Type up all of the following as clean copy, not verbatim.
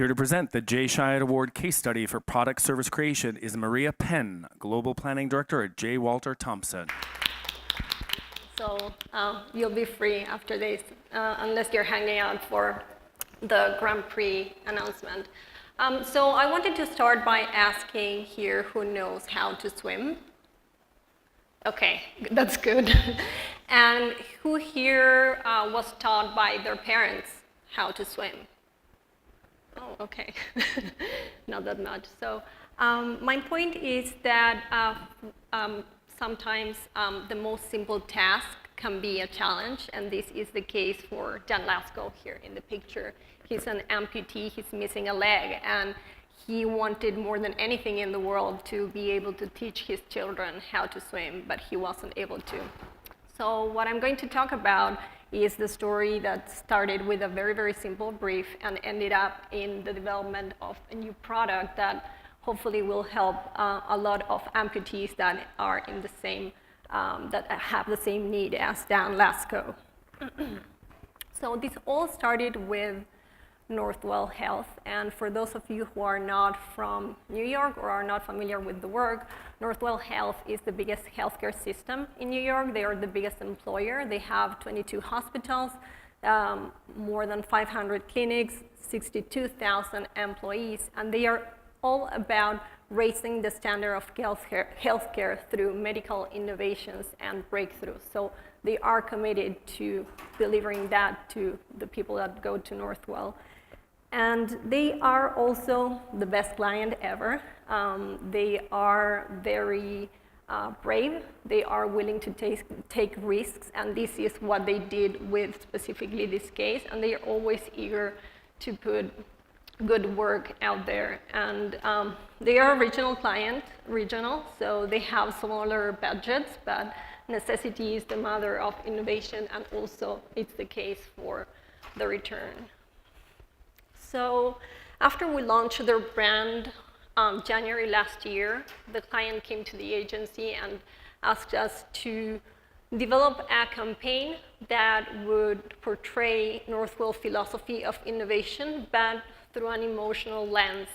Here to present the J. Chiat Award case study for product service creation is Maria Penn, Global Planning Director at J. Walter Thompson. So you'll be free after this, unless you're hanging out for the Grand Prix announcement. So I wanted to start by asking here who knows how to swim. Okay, that's good. And who here was taught by their parents how to swim? Oh, okay, not that much. So my point is that sometimes the most simple task can be a challenge, and this is the case for Jan Lasko here in the picture. He's an amputee, he's missing a leg, and he wanted more than anything in the world to be able to teach his children how to swim, but he wasn't able to. So what I'm going to talk about is the story that started with a very, very simple brief and ended up in the development of a new product that hopefully will help a lot of amputees that are in the same, that have the same need as Dan Lasko. So this all started with Northwell Health, and for those of you who are not from New York or are not familiar with the work, Northwell Health is the biggest healthcare system in New York. They are the biggest employer. They have 22 hospitals, more than 500 clinics, 62,000 employees, and they are all about raising the standard of healthcare through medical innovations and breakthroughs. So they are committed to delivering that to the people that go to Northwell. And they are also the best client ever. They are very brave. They are willing to take risks, and this is what they did with specifically this case, and they are always eager to put good work out there. And they are a regional client, so they have smaller budgets, but necessity is the mother of innovation, and also it's the case for the return. So after we launched their brand January last year, the client came to the agency and asked us to develop a campaign that would portray Northwell philosophy of innovation, but through an emotional lens.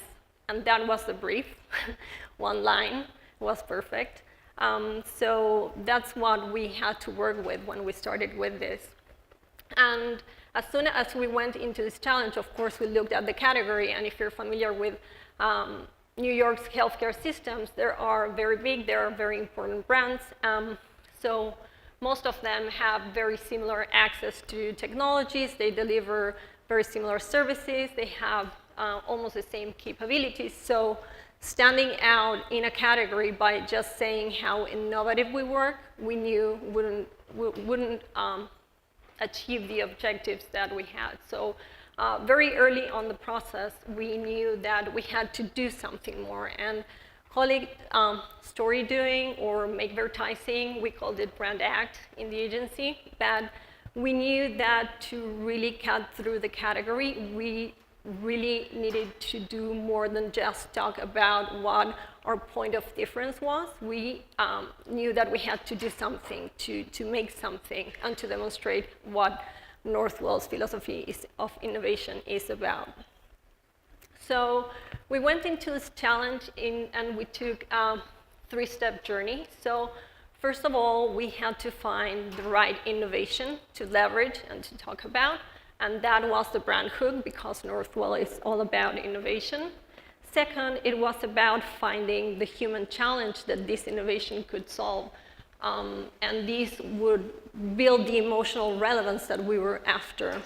And that was the brief. One line was perfect. So that's what we had to work with when we started with this. And as soon as we went into this challenge, of course, we looked at the category, and if you're familiar with New York's healthcare systems, they are very big, they are very important brands. So most of them have very similar access to technologies, they deliver very similar services, they have almost the same capabilities. So standing out in a category by just saying how innovative we were, we knew wouldn't achieve the objectives that we had. So very early on the process, we knew that we had to do something more, and call it story doing or make advertising. We called it brand act in the agency, but we knew that to really cut through the category, we really needed to do more than just talk about what our point of difference was. We knew that we had to do something, to make something, and to demonstrate what Northwell's philosophy of innovation is about. So we went into this challenge and we took a three-step journey. So first of all, we had to find the right innovation to leverage and to talk about. And that was the brand hook, because Northwell is all about innovation. Second, it was about finding the human challenge that this innovation could solve. And this would build the emotional relevance that we were after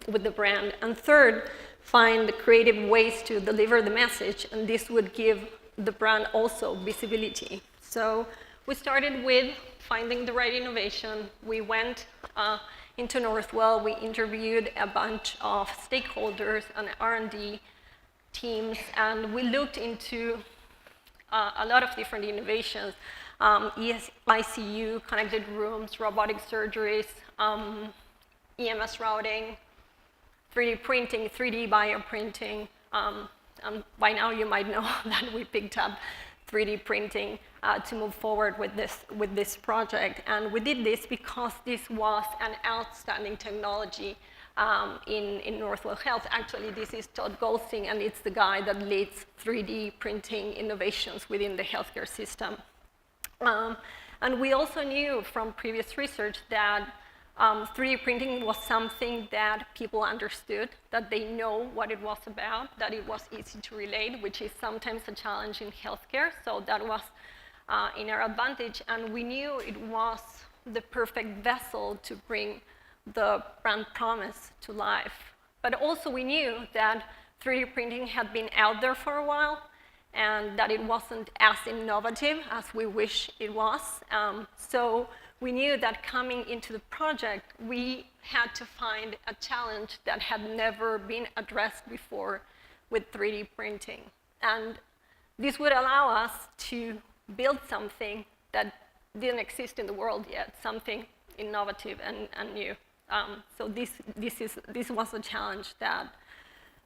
with the brand. And third, find the creative ways to deliver the message, and this would give the brand also visibility. So we started with finding the right innovation. We went into Northwell, we interviewed a bunch of stakeholders and R&D teams, and we looked into a lot of different innovations, ICU, connected rooms, robotic surgeries, EMS routing, 3D printing, 3D bioprinting. And by now you might know that we picked up 3D printing to move forward with this project. And we did this because this was an outstanding technology in Northwell Health. Actually, this is Todd Goldstein, and it's the guy that leads 3D printing innovations within the healthcare system. And we also knew from previous research that 3D printing was something that people understood, that they know what it was about, that it was easy to relate, which is sometimes a challenge in healthcare. So that was in our advantage. And we knew it was the perfect vessel to bring the brand promise to life. But also we knew that 3D printing had been out there for a while, and that it wasn't as innovative as we wish it was. So we knew that coming into the project, we had to find a challenge that had never been addressed before with 3D printing. And this would allow us to build something that didn't exist in the world yet, something innovative and new. So this was a challenge that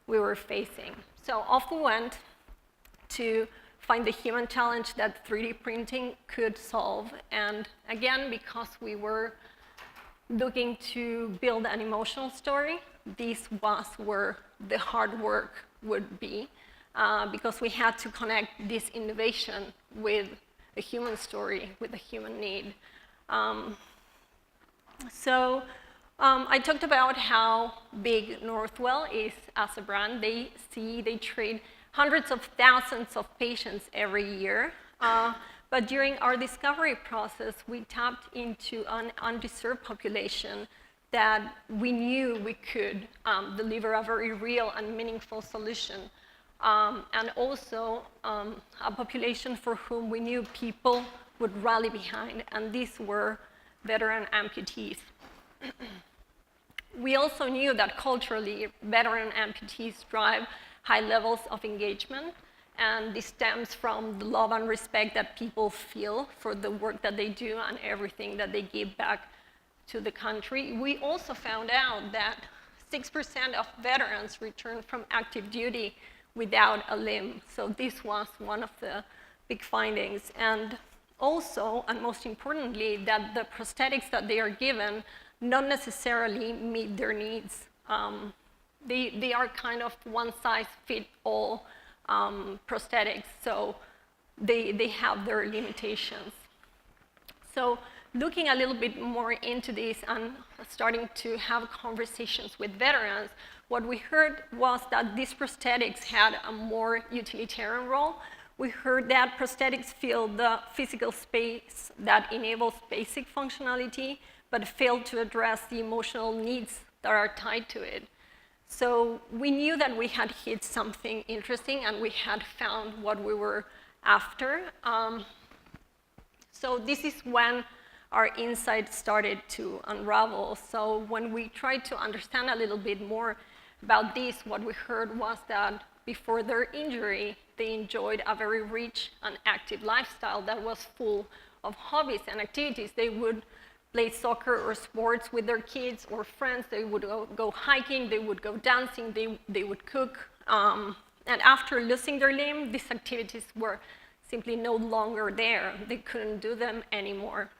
we were facing. So off we went to find the human challenge that 3D printing could solve. And again, because we were looking to build an emotional story, this was where the hard work would be, because we had to connect this innovation with a human story, with a human need. I talked about how big Northwell is as a brand. They treat hundreds of thousands of patients every year. But during our discovery process, we tapped into an underserved population that we knew we could deliver a very real and meaningful solution. And also a population for whom we knew people would rally behind, and these were veteran amputees. We also knew that culturally, veteran amputees drive high levels of engagement, and this stems from the love and respect that people feel for the work that they do and everything that they give back to the country. We also found out that 6% of veterans return from active duty without a limb. So this was one of the big findings. And also, and most importantly, that the prosthetics that they are given not necessarily meet their needs. They are kind of one-size-fits-all prosthetics, so they have their limitations. So looking a little bit more into this and starting to have conversations with veterans, what we heard was that these prosthetics had a more utilitarian role. We heard that prosthetics fill the physical space that enables basic functionality, but fail to address the emotional needs that are tied to it. So we knew that we had hit something interesting, and we had found what we were after. So this is when our insight started to unravel. So when we tried to understand a little bit more about this, what we heard was that before their injury, they enjoyed a very rich and active lifestyle that was full of hobbies and activities. They would play soccer or sports with their kids or friends. They would go hiking, they would go dancing, they would cook. And after losing their limb, these activities were simply no longer there. They couldn't do them anymore.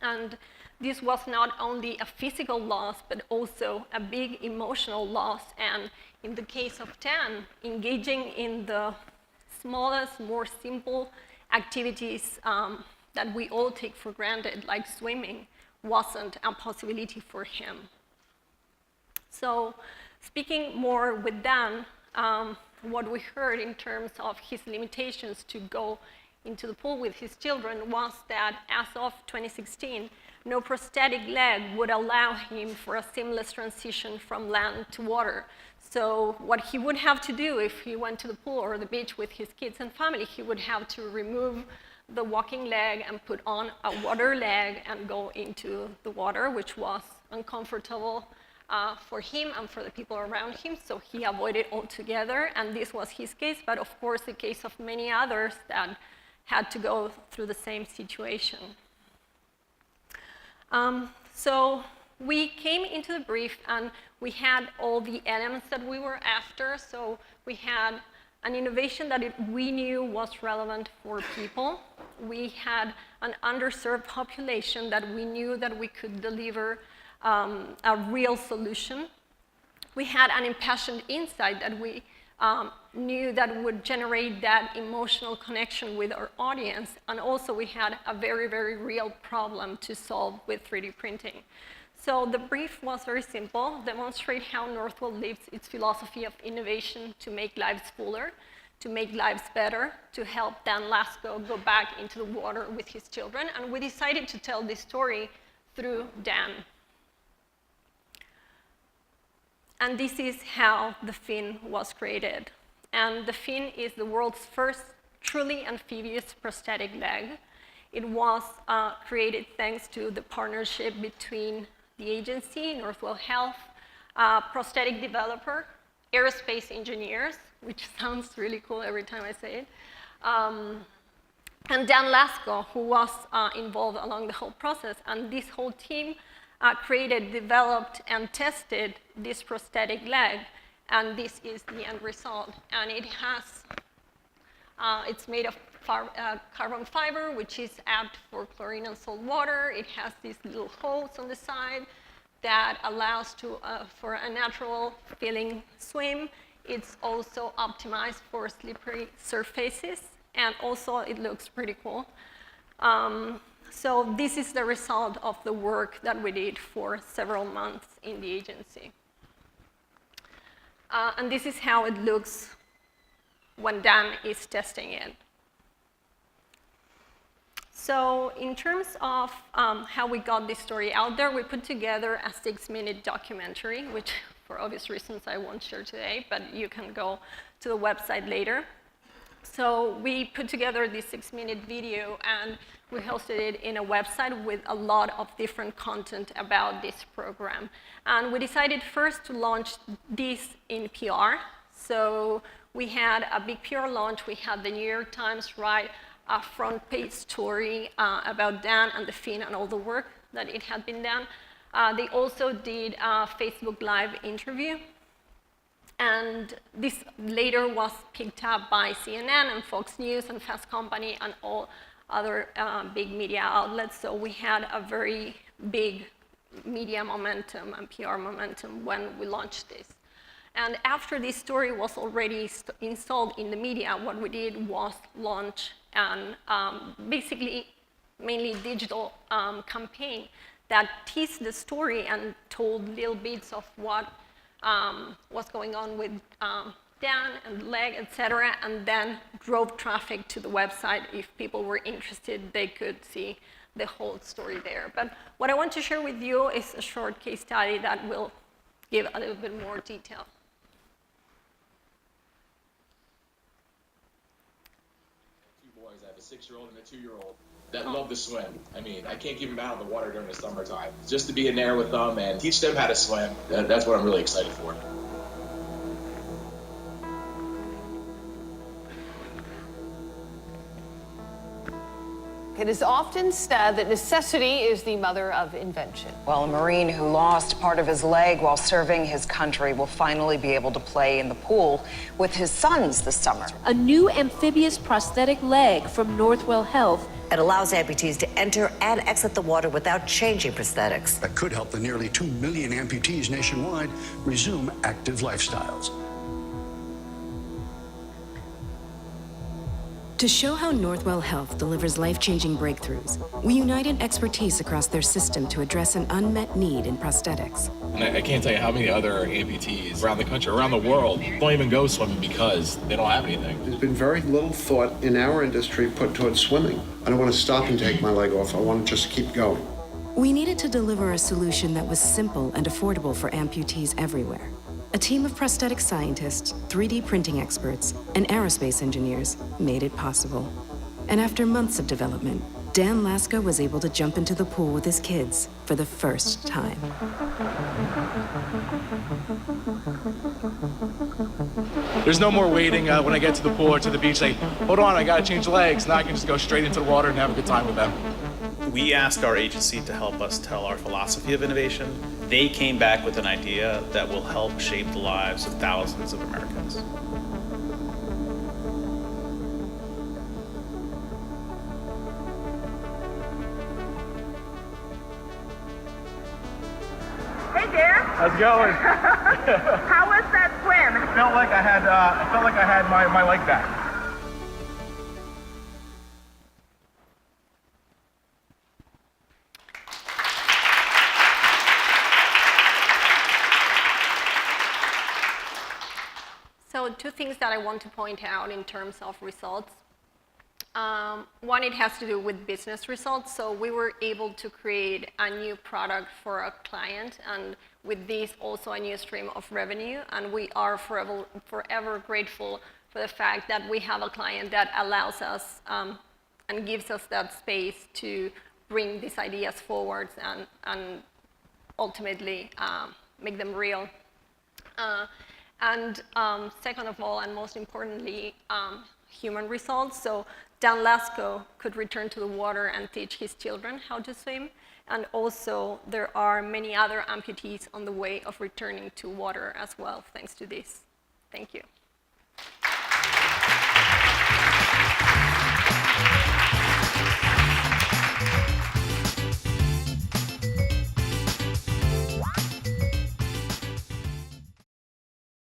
And this was not only a physical loss, but also a big emotional loss. And in the case of Tan, engaging in the smallest, more simple activities that we all take for granted, like swimming, wasn't a possibility for him. So speaking more with Dan, what we heard in terms of his limitations to go into the pool with his children was that as of 2016, no prosthetic leg would allow him for a seamless transition from land to water. So what he would have to do if he went to the pool or the beach with his kids and family, he would have to remove the walking leg and put on a water leg and go into the water, which was uncomfortable for him and for the people around him, so he avoided altogether, and this was his case, but of course the case of many others that had to go through the same situation. So we came into the brief and we had all the elements that we were after. So we had an innovation that we knew was relevant for people. We had an underserved population that we knew that we could deliver a real solution. We had an impassioned insight that we knew that would generate that emotional connection with our audience, and also we had a very, very real problem to solve with 3D printing. So the brief was very simple: demonstrate how Northwell lives its philosophy of innovation to make lives fuller, to make lives better, to help Dan Lasko go back into the water with his children. And we decided to tell this story through Dan. And this is how the fin was created. And the fin is the world's first truly amphibious prosthetic leg. It was created thanks to the partnership between the agency, Northwell Health, prosthetic developer, aerospace engineers, which sounds really cool every time I say it, and Dan Lasko, who was involved along the whole process. And this whole team created, developed, and tested this prosthetic leg, and this is the end result. And it has, it's made of carbon fiber, which is apt for chlorine and salt water. It has these little holes on the side that allows for a natural feeling swim. It's also optimized for slippery surfaces, and also it looks pretty cool. So this is the result of the work that we did for several months in the agency. And this is how it looks when Dan is testing it. So in terms of how we got this story out there, we put together a 6-minute documentary, which for obvious reasons I won't share today, but you can go to the website later. So we put together this 6-minute video, and we hosted it in a website with a lot of different content about this program. And we decided first to launch this in PR. So we had a big PR launch. We had the New York Times write a front page story about Dan and the fin and all the work that it had been done. They also did a Facebook Live interview. And this later was picked up by CNN and Fox News and Fast Company and all other big media outlets. So we had a very big media momentum and PR momentum when we launched this. And after this story was already installed in the media, what we did was launch an basically mainly digital campaign that teased the story and told little bits of what was going on with Dan and leg, etc., and then drove traffic to the website. If people were interested, they could see the whole story there. But what I want to share with you is a short case study that will give a little bit more detail. Two boys, I have a 6-year-old and a 2-year-old that love to swim. I mean, I can't keep them out of the water during the summertime. Just to be in there with them and teach them how to swim, that's what I'm really excited for. It is often said that necessity is the mother of invention. Well, a Marine who lost part of his leg while serving his country will finally be able to play in the pool with his sons this summer. A new amphibious prosthetic leg from Northwell Health. It allows amputees to enter and exit the water without changing prosthetics. That could help the nearly 2 million amputees nationwide resume active lifestyles. To show how Northwell Health delivers life-changing breakthroughs, we united expertise across their system to address an unmet need in prosthetics. And I can't tell you how many other amputees around the country, around the world, don't even go swimming because they don't have anything. There's been very little thought in our industry put towards swimming. I don't want to stop and take my leg off. I want to just keep going. We needed to deliver a solution that was simple and affordable for amputees everywhere. A team of prosthetic scientists, 3D printing experts, and aerospace engineers made it possible. And after months of development, Dan Lasko was able to jump into the pool with his kids for the first time. There's no more waiting when I get to the pool or to the beach, like, hold on, I gotta change legs. Now I can just go straight into the water and have a good time with them. We asked our agency to help us tell our philosophy of innovation. They came back with an idea that will help shape the lives of thousands of Americans. How's it going? How was that swim? It felt like I had my leg back. So 2 things that I want to point out in terms of results. One, it has to do with business results. So we were able to create a new product for a client, and with this also a new stream of revenue. And we are forever grateful for the fact that we have a client that allows us and gives us that space to bring these ideas forward and ultimately make them real. And second of all, and most importantly, human results. So Dan Lasko could return to the water and teach his children how to swim. And also, there are many other amputees on the way of returning to water as well, thanks to this. Thank you.